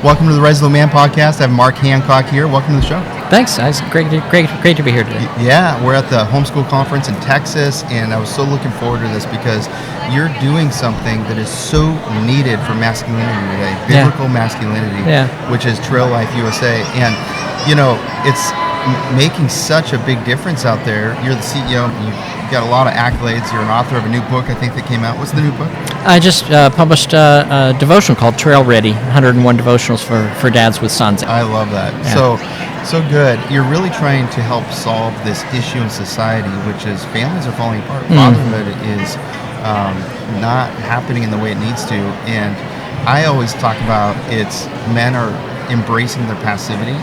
Welcome to the Rise of the Man podcast. I have Mark Hancock here. Welcome to the show. Thanks. It's great to be here today. Yeah, we're at the homeschool conference in Texas, and I was so looking forward to this because you're doing something that is so needed for masculinity today, biblical masculinity, which is Trail Life USA. And, you know, it's making such a big difference out there. You're the CEO. You've got a lot of accolades. You're an author of a new book, I think, that came out. What's the new book? I just published a devotional called Trail Ready, 101 devotionals for dads with sons. I love that. Yeah. So good. You're really trying to help solve this issue in society, which is families are falling apart. Fatherhood is not happening in the way it needs to. And I always talk about men are embracing their passivity,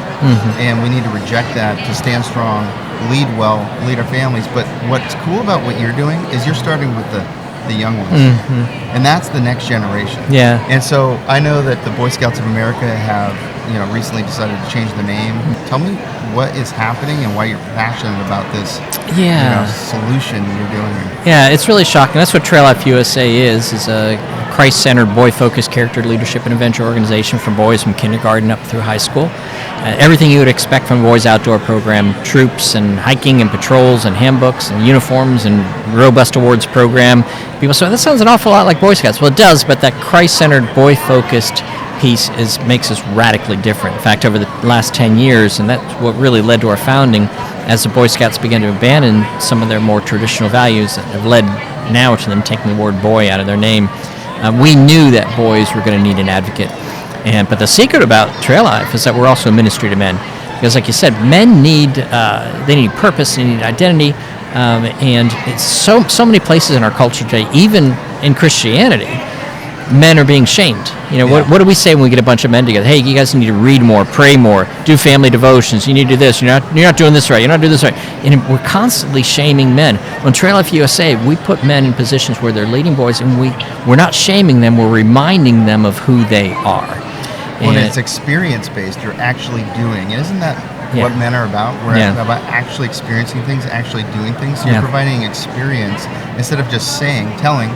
and we need to reject that to stand strong, lead well, lead our families. But what's cool about what you're doing is you're starting with the young ones, and that's the next generation. Yeah. And so I know that the Boy Scouts of America have, recently decided to change the name. Tell me what is happening and why you're passionate about this solution you're doing here. Yeah, it's really shocking. That's what Trail Life USA is a Christ-centered, boy-focused character leadership and adventure organization for boys from kindergarten up through high school. Everything you would expect from a boys' outdoor program, troops and hiking and patrols and handbooks and uniforms and robust awards program. People say, that sounds an awful lot like Boy Scouts. Well, it does, but that Christ-centered, boy-focused piece makes us radically different. In fact, over the last 10 years, and that's what really led to our founding, as the Boy Scouts began to abandon some of their more traditional values that have led now to them taking the word boy out of their name. We knew that boys were going to need an advocate. But the secret about Trail Life is that we're also a ministry to men. Because like you said, men need purpose, they need identity, and it's so many places in our culture today, even in Christianity, men are being shamed. What do we say when we get a bunch of men together? Hey, you guys need to read more, pray more, do family devotions. You need to do this. You're not doing this right. You're not doing this right. And we're constantly shaming men. On Trail Life USA, we put men in positions where they're leading boys, and we're not shaming them. We're reminding them of who they are. Well, it's experience-based. You're actually doing. Isn't that what men are about? We're about actually experiencing things, actually doing things. So you're providing experience instead of just telling.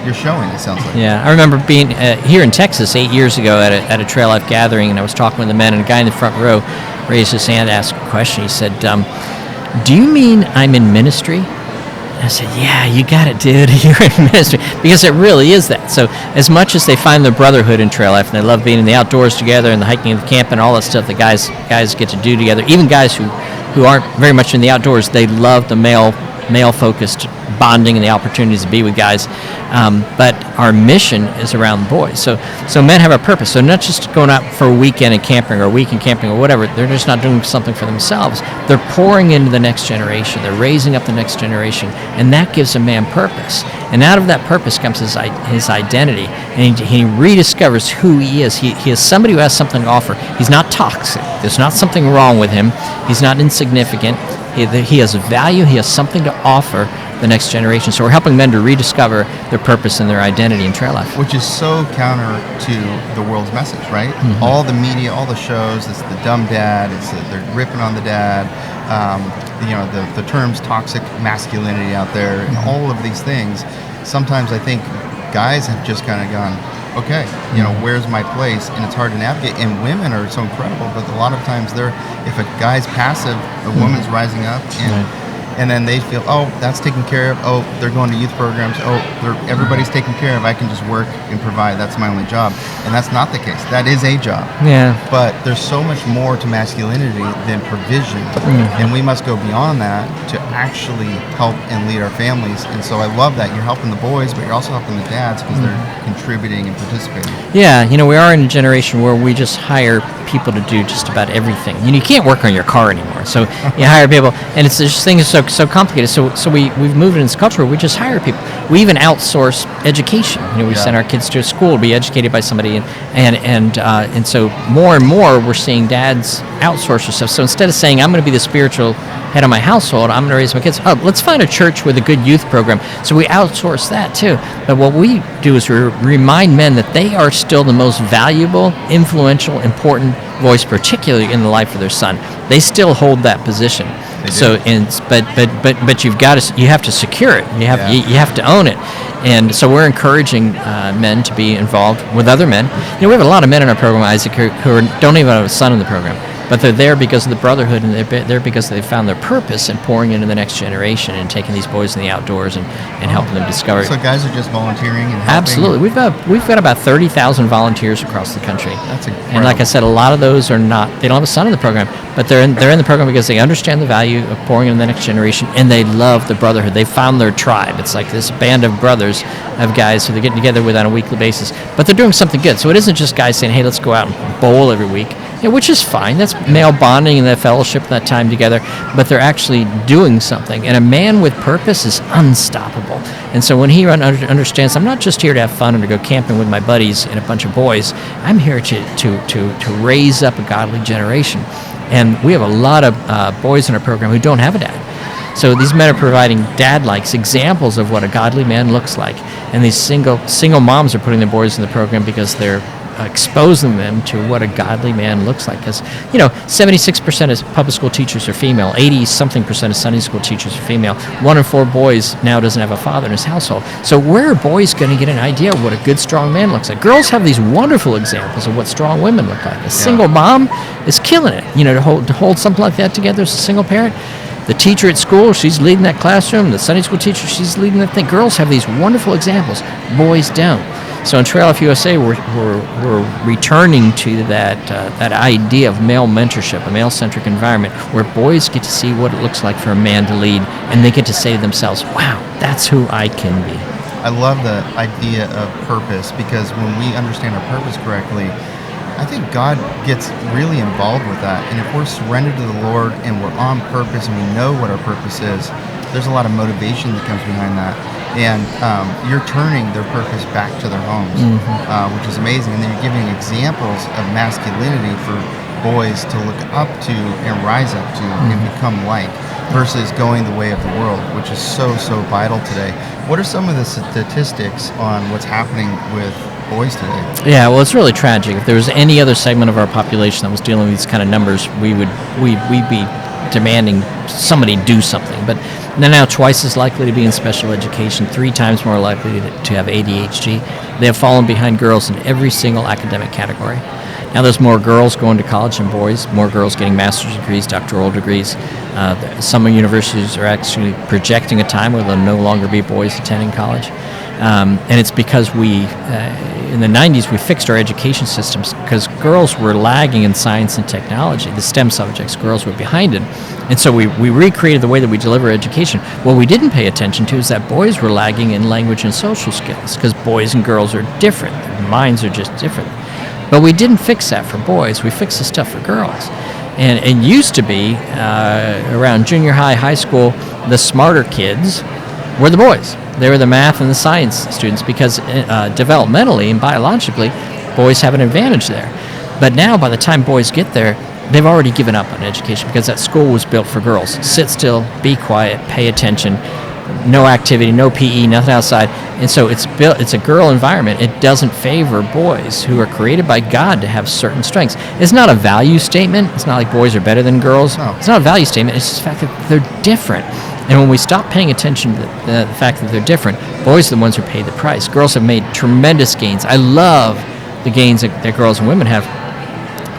You're showing, it sounds like. Yeah, I remember being here in Texas 8 years ago at a Trail Life gathering, and I was talking with the men, and a guy in the front row raised his hand, asked a question. He said, do you mean I'm in ministry? And I said, yeah, you got it, dude. You're in ministry. Because it really is that. So as much as they find their brotherhood in Trail Life, and they love being in the outdoors together and the hiking and the camping and all that stuff that guys get to do together, even guys who aren't very much in the outdoors, they love the male-focused bonding and the opportunities to be with guys. But our mission is around boys. So men have a purpose. So not just going out for a weekend and camping or a week in camping or whatever. They're just not doing something for themselves. They're pouring into the next generation. They're raising up the next generation. And that gives a man purpose. And out of that purpose comes his identity. And he rediscovers who he is. He is somebody who has something to offer. He's not toxic. There's not something wrong with him. He's not insignificant. He has value. He has something to offer the next generation. So we're helping men to rediscover their purpose and their identity in Trail Life. Which is so counter to the world's message, right? All the media, all the shows, it's the dumb dad, they're ripping on the dad, the terms toxic masculinity out there, and all of these things. Sometimes I think guys have just kind of gone, okay, where's my place? And it's hard to navigate. And women are so incredible, but a lot of times if a guy's passive, a woman's rising up, and then they feel, oh, that's taken care of. Oh, they're going to youth programs. Oh, everybody's taken care of. I can just work and provide. That's my only job. And that's not the case. That is a job. Yeah. But there's so much more to masculinity than provision. And we must go beyond that to actually help and lead our families. And so I love that. You're helping the boys, but you're also helping the dads because they're contributing and participating. Yeah, we are in a generation where we just hire people to do just about everything. You can't work on your car anymore. So you hire people, and it's this thing is so complicated. So we've moved in this culture where we just hire people. We even outsource education. We send our kids to a school to be educated by somebody, and so more and more we're seeing dads outsource their stuff. So instead of saying I'm going to be the spiritual head of my household, I'm going to raise my kids. Oh, let's find a church with a good youth program. So we outsource that too. But what we do is we remind men that they are still the most valuable, influential, important voice, particularly in the life of their son. They still hold that position. So, but you have to secure it. You have to own it. And so we're encouraging men to be involved with other men. We have a lot of men in our program, Isaac, who don't even have a son in the program. But they're there because of the brotherhood, and they're there because they found their purpose in pouring into the next generation and taking these boys in the outdoors and helping them discover. So guys are just volunteering and helping? Absolutely. We've got about 30,000 volunteers across the country. That's incredible. And like I said, a lot of those are not, they don't have a son in the program, but they're in the program because they understand the value of pouring into the next generation, and they love the brotherhood. They found their tribe. It's like this band of brothers, of guys who they're getting together with on a weekly basis. But they're doing something good. So it isn't just guys saying, hey, let's go out and bowl every week. Which is fine. That's male bonding and that fellowship, that time together. But they're actually doing something. And a man with purpose is unstoppable. And so when he understands, I'm not just here to have fun and to go camping with my buddies and a bunch of boys. I'm here to raise up a godly generation. And we have a lot of boys in our program who don't have a dad. So these men are providing dad-likes, examples of what a godly man looks like. And these single moms are putting their boys in the program because they're exposing them to what a godly man looks like. Because 76% of public school teachers are female, 80-something% of Sunday school teachers are female. 1 in 4 boys now doesn't have a father in his household. So where are boys going to get an idea of what a good, strong man looks like? Girls have these wonderful examples of what strong women look like. A single mom is killing it. To hold something like that together as a single parent. The teacher at school, she's leading that classroom. The Sunday school teacher, she's leading that thing. Girls have these wonderful examples. Boys don't. So in Trail Life USA, we're returning to that idea of male mentorship, a male-centric environment where boys get to see what it looks like for a man to lead, and they get to say to themselves, wow, that's who I can be. I love the idea of purpose, because when we understand our purpose correctly, I think God gets really involved with that. And if we're surrendered to the Lord and we're on purpose and we know what our purpose is, there's a lot of motivation that comes behind that. And you're turning their purpose back to their homes, which is amazing. And then you're giving examples of masculinity for boys to look up to and rise up to and become like, versus going the way of the world, which is so vital today. What are some of the statistics on what's happening with boys today? Yeah, well, it's really tragic. If there was any other segment of our population that was dealing with these kind of numbers, we'd be demanding somebody do something. But they're now twice as likely to be in special education, 3 times more likely to have ADHD. They have fallen behind girls in every single academic category. Now there's more girls going to college than boys, more girls getting master's degrees, doctoral degrees. Some universities are actually projecting a time where there'll no longer be boys attending college. And it's because in the 90s, we fixed our education systems because girls were lagging in science and technology, the STEM subjects. Girls were behind it. And so we recreated the way that we deliver education. What we didn't pay attention to is that boys were lagging in language and social skills because boys and girls are different. Their minds are just different. But we didn't fix that for boys. We fixed the stuff for girls. And it used to be around junior high, high school, the smarter kids were the boys. They were the math and the science students because developmentally and biologically, boys have an advantage there. But now by the time boys get there, they've already given up on education because that school was built for girls. Sit still, be quiet, pay attention, no activity, no PE, nothing outside. And so it's a girl environment. It doesn't favor boys who are created by God to have certain strengths. It's not a value statement. It's not like boys are better than girls. No. It's not a value statement. It's just the fact that they're different. And when we stop paying attention to the fact that they're different, boys are the ones who pay the price. Girls have made tremendous gains. I love the gains that girls and women have.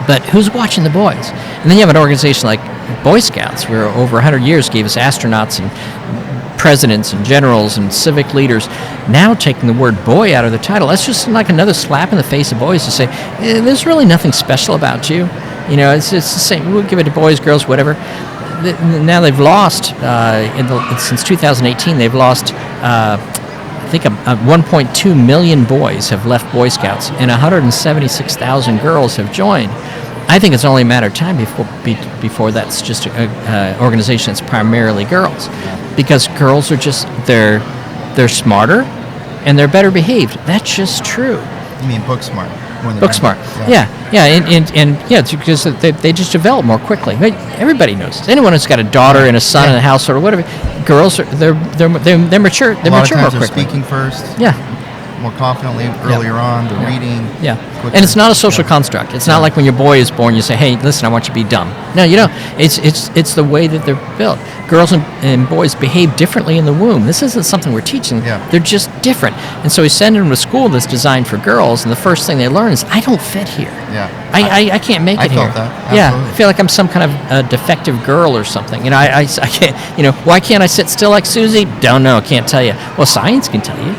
But who's watching the boys? And then you have an organization like Boy Scouts, where over 100 years gave us astronauts and presidents and generals and civic leaders, now taking the word boy out of the title. That's just like another slap in the face of boys to say, there's really nothing special about you. It's the same. We'll give it to boys, girls, whatever. Now they've lost, since 2018, they've lost, I think 1.2 million boys have left Boy Scouts, and 176,000 girls have joined. I think it's only a matter of time before that's just an organization that's primarily girls, because girls are just they're smarter and they're better behaved. That's just true. You mean book smart? Book smart. Yeah. It's because they just develop more quickly. Everybody knows this. Anyone who's got a daughter and a son in a household or whatever, girls are they're mature. They're mature more quickly. They're speaking first. Yeah. more confidently earlier on, the reading. Yeah, quicker. and it's not a social construct. It's not like when your boy is born, you say, "Hey, listen, I want you to be dumb." No, you don't. It's the way that they're built. Girls and boys behave differently in the womb. This isn't something we're teaching. Yeah. They're just different. And so we send them to school that's designed for girls, and the first thing they learn is, "I don't fit here. Yeah. I can't make it I here." felt that. Yeah, Absolutely. I feel like I'm some kind of a defective girl or something. I can't. Why can't I sit still like Susie? Don't know. Can't tell you. Well, science can tell you.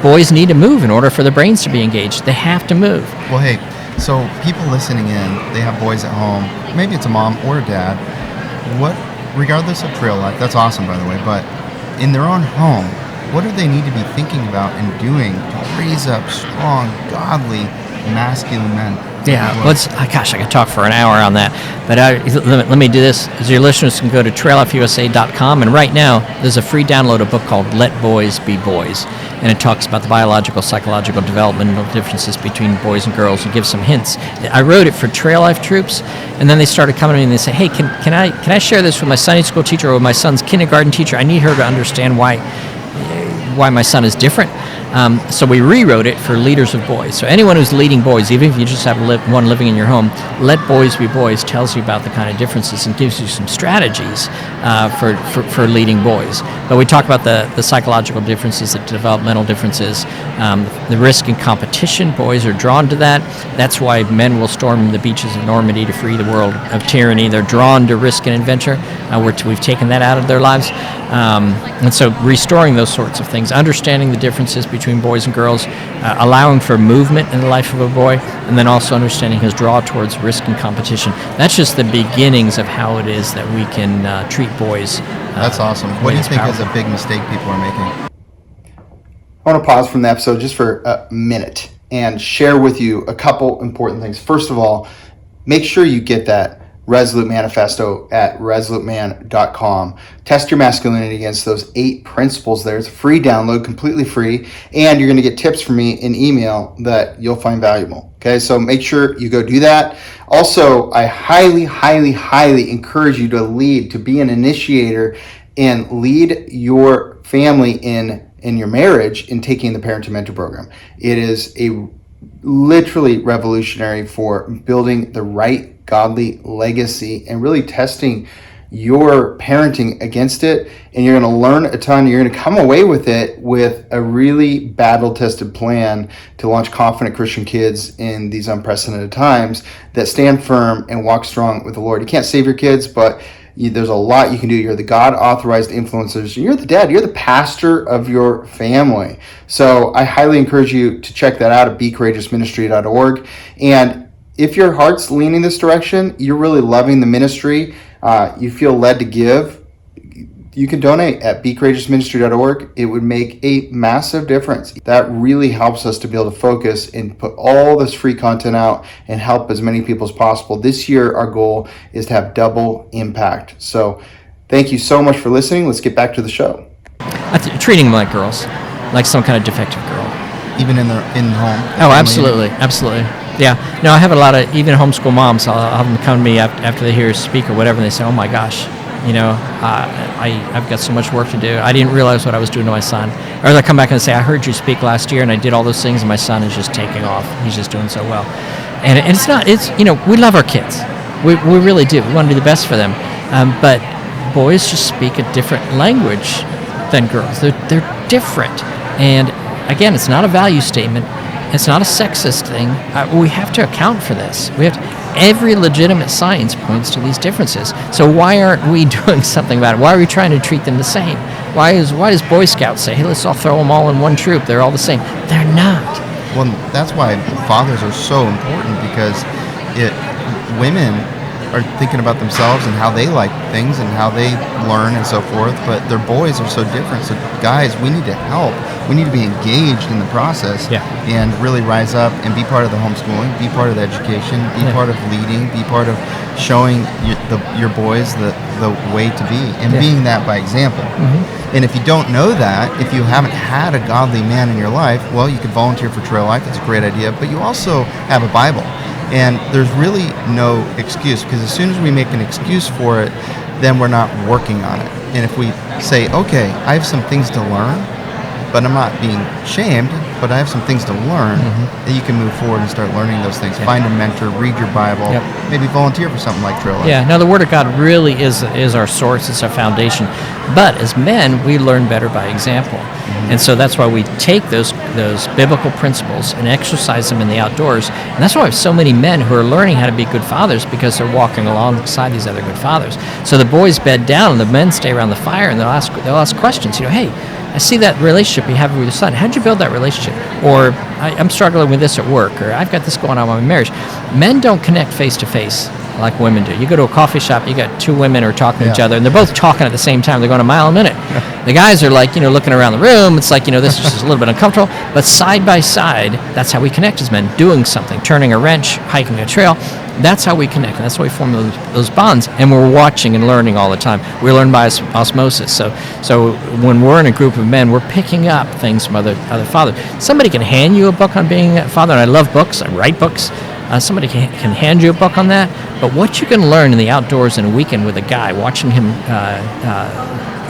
Boys need to move in order for their brains to be engaged. They have to move. Well, hey, so people listening in, they have boys at home. Maybe it's a mom or a dad. Regardless of trail life, that's awesome, by the way, but in their own home, what do they need to be thinking about and doing to raise up strong, godly, masculine men? Yeah, gosh, I could talk for an hour on that. But let me do this. As your listeners can go to traillifeusa.com, and right now there's a free download, a book called Let Boys Be Boys. And it talks about the biological, psychological, developmental differences between boys and girls and gives some hints. I wrote it for Trail Life troops, and then they started coming to me and they say, "Hey, can I share this with my Sunday school teacher or with my son's kindergarten teacher? I need her to understand why my son is different." So we rewrote it for leaders of boys. So anyone who's leading boys, even if you just have one living in your home, Let Boys Be Boys tells you about the kind of differences and gives you some strategies for leading boys. But we talk about the psychological differences, the developmental differences, the risk and competition. Boys are drawn to that. That's why men will storm the beaches of Normandy to free the world of tyranny. They're drawn to risk and adventure. We've taken that out of their lives. And so restoring those sorts of things, understanding the differences between boys and girls, allowing for movement in the life of a boy, and then also understanding his draw towards risk and competition. That's just the beginnings of how it is that we can treat boys. That's awesome. What do you think is a big mistake people are making? I want to pause from the episode just for a minute and share with you a couple important things. First of all, make sure you get that Resolute Manifesto at resoluteman.com. Test your masculinity against those 8 principles there. It's a free download, completely free, and you're going to get tips from me in email that you'll find valuable. Okay, so make sure you go do that. Also, I highly, highly, highly encourage you to lead, to be an initiator and lead your family in your marriage in taking the Parent to Mentor program. It is literally revolutionary for building the right godly legacy and really testing your parenting against it. And you're going to learn a ton. You're going to come away with it with a really battle-tested plan to launch confident Christian kids in these unprecedented times that stand firm and walk strong with the Lord. You can't save your kids, but there's a lot you can do. You're the God-authorized influencers. You're the dad. You're the pastor of your family. So I highly encourage you to check that out at becourageousministry.org. And if your heart's leaning this direction, you're really loving the ministry, you feel led to give, you can donate at becourageousministry.org. It would make a massive difference. That really helps us to be able to focus and put all this free content out and help as many people as possible. This year, our goal is to have double impact. So thank you so much for listening. Let's get back to the show. Treating them like girls, like some kind of defective girl. Even in home? Oh, absolutely. Yeah. No, I have a lot of, even homeschool moms, I'll have them come to me after they hear us speak or whatever, and they say, "Oh my gosh, I've got so much work to do. I didn't realize what I was doing to my son." Or they'll come back and say, "I heard you speak last year and I did all those things and my son is just taking off. He's just doing so well." And we love our kids. We really do. We want to do the best for them. But boys just speak a different language than girls. They're different. And again, it's not a value statement. It's not a sexist thing. We have to account for this. Every legitimate science points to these differences. So why aren't we doing something about it? Why are we trying to treat them the same? Why does Boy Scouts say, "Hey, let's all throw them all in one troop. They're all the same"? They're not. Well, that's why fathers are so important, because women are thinking about themselves and how they like things and how they learn and so forth, but their boys are so different. So guys, we need to help. We need to be engaged in the process and really rise up and be part of the homeschooling, be part of the education, be part of leading, be part of showing your boys the way to be and being that by example. Mm-hmm. And if you don't know that, if you haven't had a godly man in your life, well, you could volunteer for Trail Life. That's a great idea. But you also have a Bible. And there's really no excuse, because as soon as we make an excuse for it, then we're not working on it. And if we say, okay, I have some things to learn, but I'm not being shamed, but I have some things to learn that you can move forward and start learning those things. Find a mentor, read your Bible, maybe volunteer for something like Trail Life. Yeah, now the Word of God really is our source, it's our foundation. But as men, we learn better by example. And so that's why we take those biblical principles and exercise them in the outdoors. And that's why we have so many men who are learning how to be good fathers, because they're walking alongside these other good fathers. So the boys bed down and the men stay around the fire, and they'll ask questions. Hey, I see that relationship you have with your son. How'd you build that relationship? Or I'm struggling with this at work, or I've got this going on in my marriage. Men don't connect face to face like women do. You go to a coffee shop, you got two women who are talking to each other, and they're both talking at the same time. They're going a mile a minute. The guys are like, looking around the room. It's like, this is just a little bit uncomfortable. But side by side, that's how we connect as men, doing something, turning a wrench, hiking a trail. That's how we connect, and that's how we form those bonds. And we're watching and learning all the time. We learn by osmosis. So when we're in a group of men, we're picking up things from other fathers. Somebody can hand you a book on being a father, and I love books. I write books. Somebody can hand you a book on that. But what you can learn in the outdoors in a weekend with a guy, watching him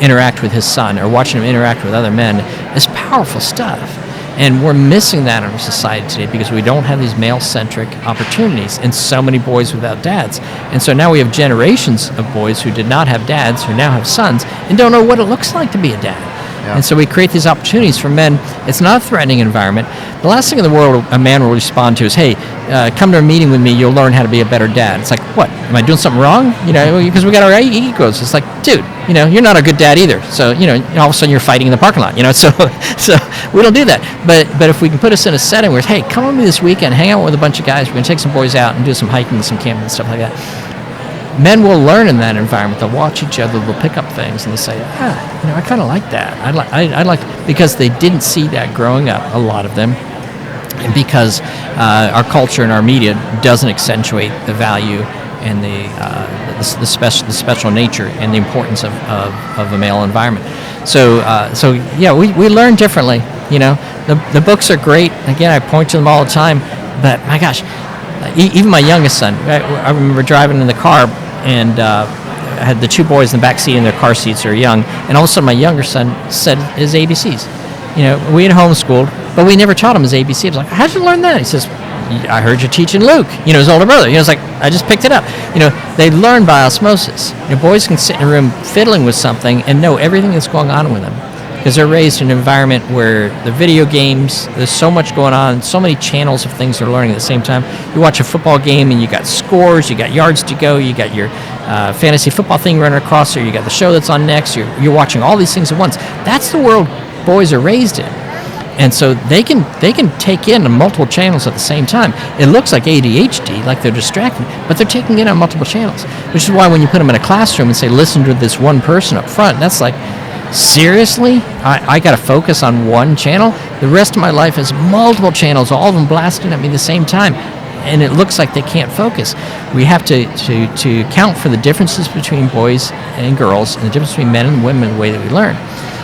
interact with his son, or watching him interact with other men, is powerful stuff. And we're missing that in our society today because we don't have these male-centric opportunities, and so many boys without dads. And so now we have generations of boys who did not have dads, who now have sons, and don't know what it looks like to be a dad. And so we create these opportunities for men. It's not a threatening environment. The last thing in the world a man will respond to is, hey, come to a meeting with me, you'll learn how to be a better dad. It's like, what? Am I doing something wrong? Because we got our egos. It's like, dude, you're not a good dad either. So, all of a sudden you're fighting in the parking lot, So we don't do that. But if we can put us in a setting where, hey, come with me this weekend, hang out with a bunch of guys, we're going to take some boys out and do some hiking, some camping and stuff like that. Men will learn in that environment. They'll watch each other. They'll pick up things, and they'll say, I kind of like that. I like, because they didn't see that growing up, a lot of them, and because our culture and our media doesn't accentuate the value and the special nature and the importance of a male environment. So we learn differently. The books are great. Again, I point to them all the time, but my gosh. Even my youngest son, I remember driving in the car, and I had the two boys in the back seat in their car seats. They're young, and all of a sudden my younger son said his ABCs. We had homeschooled, but we never taught him his ABCs. I was like, how'd you learn that? He says, I heard you teaching Luke, his older brother. It's like, I just picked it up. They learn by osmosis. Boys can sit in a room fiddling with something and know everything that's going on with them, because they're raised in an environment where the video games, there's so much going on, so many channels of things they're learning at the same time. You watch a football game and you got scores, you got yards to go, you got your fantasy football thing running across there, you got the show that's on next, you're watching all these things at once. That's the world boys are raised in. And so they can take in multiple channels at the same time. It looks like ADHD, like they're distracted, but they're taking in on multiple channels, which is why when you put them in a classroom and say, listen to this one person up front, that's like, seriously? I got to focus on one channel? The rest of my life is multiple channels, all of them blasting at me at the same time, and it looks like they can't focus. We have to account for the differences between boys and girls, and the difference between men and women in the way that we learn.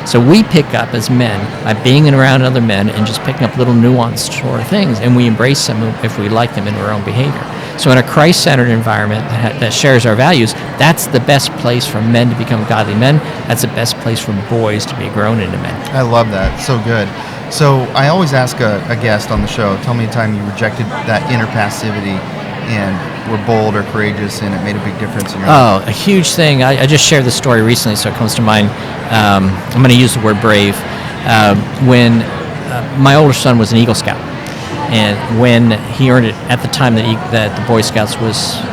So we pick up as men by being around other men and just picking up little nuanced sort of things, and we embrace them if we like them in our own behavior. So in a Christ-centered environment that shares our values, that's the best place for men to become godly men. That's the best place for boys to be grown into men. I love that. So good. So I always ask a guest on the show, tell me a time you rejected that inner passivity and were bold or courageous and it made a big difference in your life. Oh, a huge thing. I just shared this story recently, so it comes to mind. I'm going to use the word brave. When my older son was an Eagle Scout, and when he earned it at the time that the Boy Scouts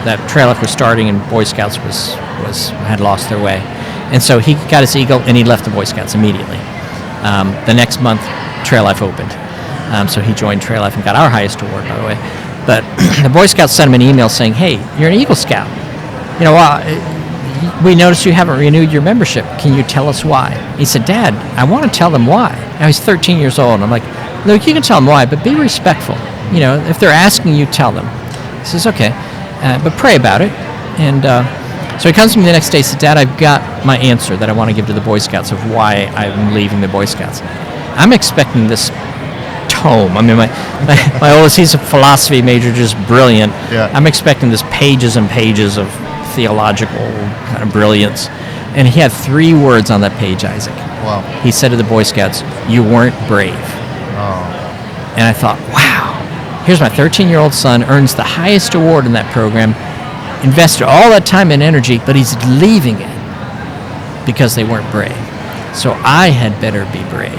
that Trail Life was starting and Boy Scouts had lost their way, and so he got his Eagle and he left the Boy Scouts immediately. The next month, Trail Life opened, so he joined Trail Life and got our highest award, by the way. But the Boy Scouts sent him an email saying, "Hey, you're an Eagle Scout. We noticed you haven't renewed your membership. Can you tell us why?" He said, "Dad, I want to tell them why." Now he's 13 years old, and I'm like, "Look, you can tell them why, but be respectful. If they're asking you, tell them." He says, "Okay, but pray about it." And so he comes to me the next day and says, "Dad, I've got my answer that I want to give to the Boy Scouts of why I'm leaving the Boy Scouts. I'm expecting this tome. I mean, my oldest, he's a philosophy major, just brilliant. Yeah. I'm expecting this pages and pages of theological kind of brilliance." And he had 3 words on that page, Isaac. Wow. He said to the Boy Scouts, "You weren't brave." Oh. And I thought, wow, here's my 13-year-old son, earns the highest award in that program, invested all that time and energy, but he's leaving it because they weren't brave. So I had better be brave.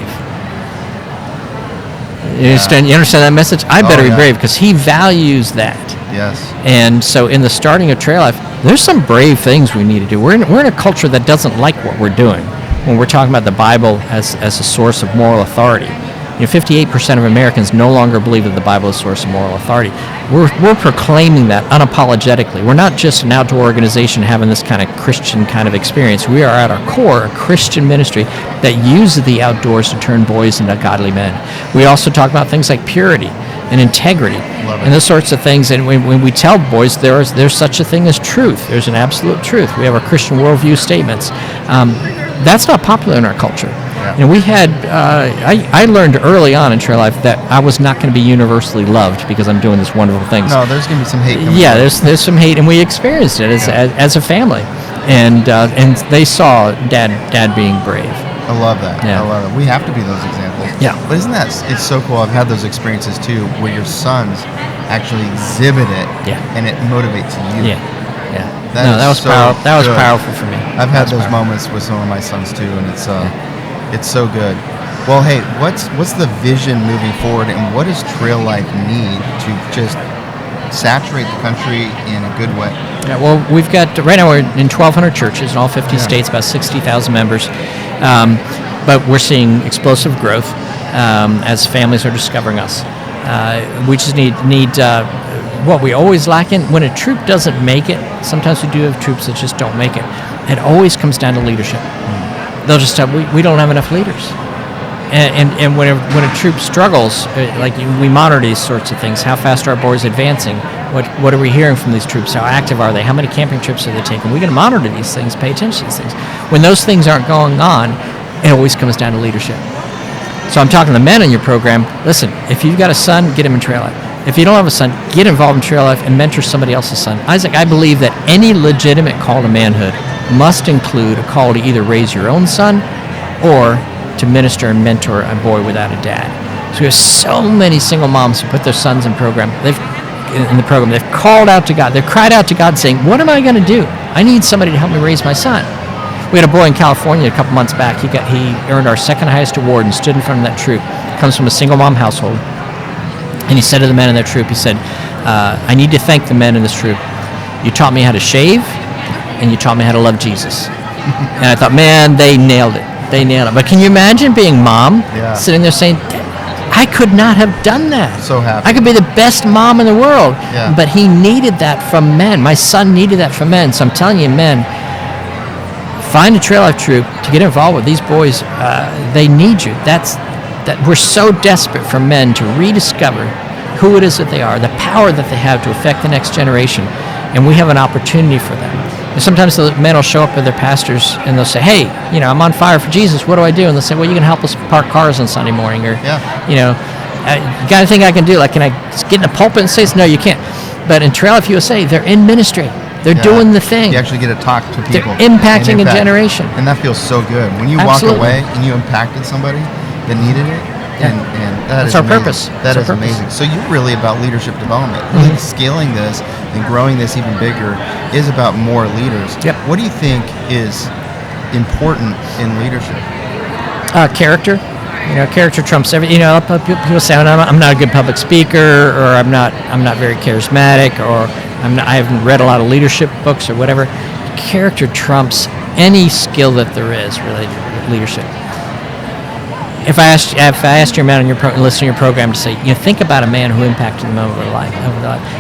You understand that message? I better be brave because he values that. Yes. And so in the starting of Trail Life, there's some brave things we need to do. We're in a culture that doesn't like what we're doing when we're talking about the Bible as a source of moral authority. 58% of Americans no longer believe that the Bible is a source of moral authority. We're proclaiming that unapologetically. We're not just an outdoor organization having this kind of Christian kind of experience. We are at our core a Christian ministry that uses the outdoors to turn boys into godly men. We also talk about things like purity and integrity and those sorts of things. And when we tell boys there's such a thing as truth, there's an absolute truth. We have our Christian worldview statements. That's not popular in our culture. Yeah. And we had, I learned early on in Trail Life that I was not going to be universally loved because I'm doing these wonderful things. No, there's going to be some hate coming. Yeah, there's some hate, and we experienced it as a family. And they saw dad being brave. I love that. Yeah. I love it. We have to be those examples. Yeah. But isn't that, it's so cool. I've had those experiences too where your sons actually exhibit it and it motivates you. Yeah. Yeah. That was powerful for me. I've had those moments with some of my sons too, and it's so good. Well, hey, what's the vision moving forward, and what does Trail Life need to just saturate the country in a good way? Yeah, well, we've got, right now we're in 1,200 churches in all 50 states, about 60,000 members, but we're seeing explosive growth as families are discovering us. We just need what we always lack in. When a troop doesn't make it, sometimes we do have troops that just don't make it. It always comes down to leadership. They'll just tell, we don't have enough leaders. And when a troop struggles, like we monitor these sorts of things. How fast are our boys advancing? What are we hearing from these troops? How active are they? How many camping trips are they taking? We're going to monitor these things, pay attention to these things. When those things aren't going on, it always comes down to leadership. So I'm talking to the men in your program. Listen, if you've got a son, get him in Trail Life. If you don't have a son, get involved in Trail Life and mentor somebody else's son. Isaac, I believe that any legitimate call to manhood must include a call to either raise your own son or to minister and mentor a boy without a dad. So we have so many single moms who put their sons in the program. They've called out to God. They've cried out to God saying, what am I going to do? I need somebody to help me raise my son. We had a boy in California a couple months back. He earned our second highest award and stood in front of that troop. Comes from a single mom household. And he said to the men in that troop, he said, I need to thank the men in this troop. You taught me how to shave, and you taught me how to love Jesus. And I thought, man, they nailed it. They nailed it. But can you imagine being mom, sitting there saying, I could not have done that. So happy. I could be the best mom in the world. Yeah. But he needed that from men. My son needed that from men. So I'm telling you, men, find a Trail Life troop to get involved with these boys. They need you. That we're so desperate for men to rediscover who it is that they are, the power that they have to affect the next generation. And we have an opportunity for them. And sometimes the men will show up with their pastors and they'll say, hey, I'm on fire for Jesus. What do I do? And they'll say, well, you can help us park cars on Sunday morning. Or, you got anything I can do? Like, can I get in a pulpit and say this? No, you can't. But in Trail Life USA, they're in ministry. They're doing the thing. You actually get to talk to people. They're impacting a generation. And that feels so good. When you walk away and you impacted somebody that needed it, and that's our amazing. purpose. That is amazing. So you're really about leadership development. Really scaling this and growing this even bigger is about more leaders. Yep. What do you think is important in leadership? Character. Character trumps everything. People say I'm not a good public speaker, or I'm not very charismatic, or I haven't read a lot of leadership books or whatever. Character trumps any skill that there is related to leadership. If I asked your man on listening to your program to say, think about a man who impacted them over life.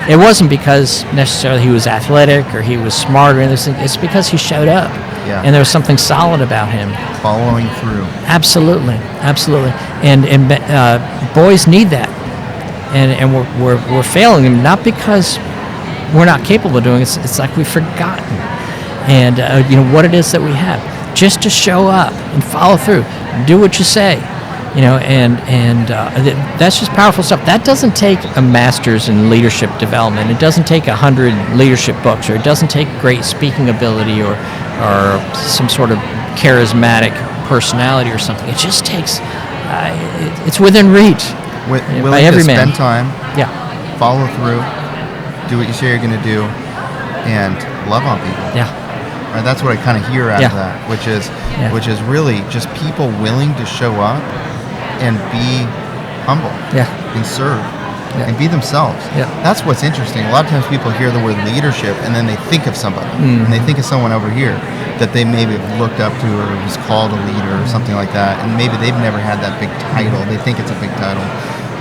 It wasn't because necessarily he was athletic or he was smart or anything. It's because he showed up, and there was something solid about him. Following through. Absolutely. And boys need that, and we're failing them not because we're not capable of doing it. It's like we've forgotten, and what it is that we have. Just to show up and follow through, do what you say, that's just powerful stuff. That doesn't take a master's in leadership development. It doesn't take 100 leadership books, or it doesn't take great speaking ability or some sort of charismatic personality or something. It just takes, it's within reach Willing by every to man. spend time, Yeah, follow through, do what you say you're going to do, and love on people. yeah, Right? That's what I kind of hear out of Yeah. that, which is Yeah. really just people willing to show up and be humble yeah, and serve Yeah. and be themselves. Yeah. That's what's interesting. A lot of times people hear the word leadership and then they think of somebody Mm-hmm. and they think of someone over here that they maybe have looked up to or was called a leader or something like that, and maybe they've never had that big title. They think it's a big title.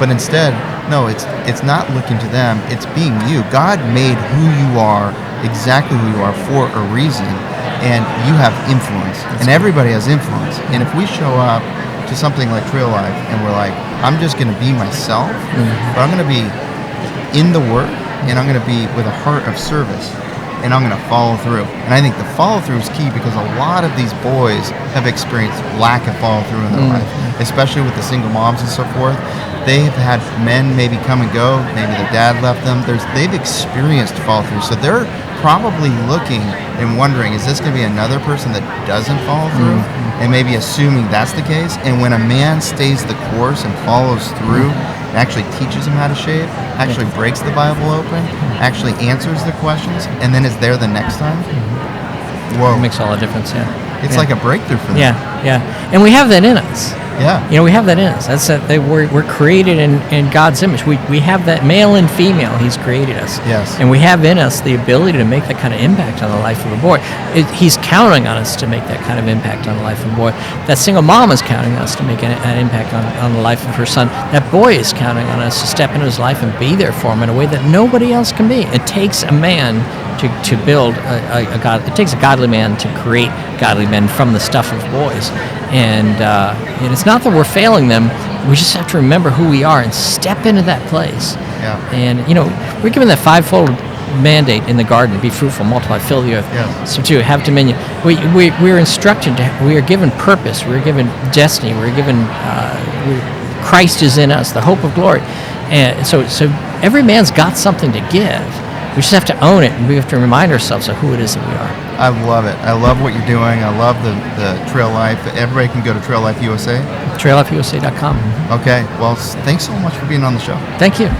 But instead, no, it's not looking to them, it's being you. God made who you are, exactly who you are, for a reason, and you have influence. And everybody has influence. And if we show up to something like Trail Life and we're like, I'm just going to be myself, but I'm going to be in the Word, and I'm going to be with a heart of service, and I'm going to follow through. And I think the follow through is key, because a lot of these boys have experienced lack of follow through in their life, especially with the single moms and so forth. They have had men maybe come and go, maybe their dad left them. They've experienced follow through, so they're probably looking and wondering, is this going to be another person that doesn't follow through? And maybe assuming that's the case. And when a man stays the course and follows through, and actually teaches them how to shave, actually breaks the Bible open, actually answers the questions, and then is there the next time, whoa, it makes all the difference. Yeah, it's yeah. like a breakthrough for them. Yeah, and we have that in us. Yeah. We have that in us. That's that. We're created in God's image. We have that, male and female. He's created us. Yes. And we have in us the ability to make that kind of impact on the life of a boy. He's counting on us to make that kind of impact on the life of a boy. That single mom is counting on us to make an impact on the life of her son. That boy is counting on us to step into his life and be there for him in a way that nobody else can be. It takes a man to build a God. It takes a godly man to create godly men from the stuff of boys. And it's not that we're failing them. We just have to remember who we are and step into that place. Yeah. And we're given that fivefold mandate in the garden: be fruitful, multiply, fill the earth, Yes. subdue, have dominion. We're instructed we are given purpose. We're given destiny. We're given Christ is in us, the hope of glory. And so every man's got something to give. We just have to own it, and we have to remind ourselves of who it is that we are. I love it. I love what you're doing. I love the Trail Life. Everybody can go to Trail Life USA. TrailLifeUSA.com. Okay. Well, thanks so much for being on the show. Thank you.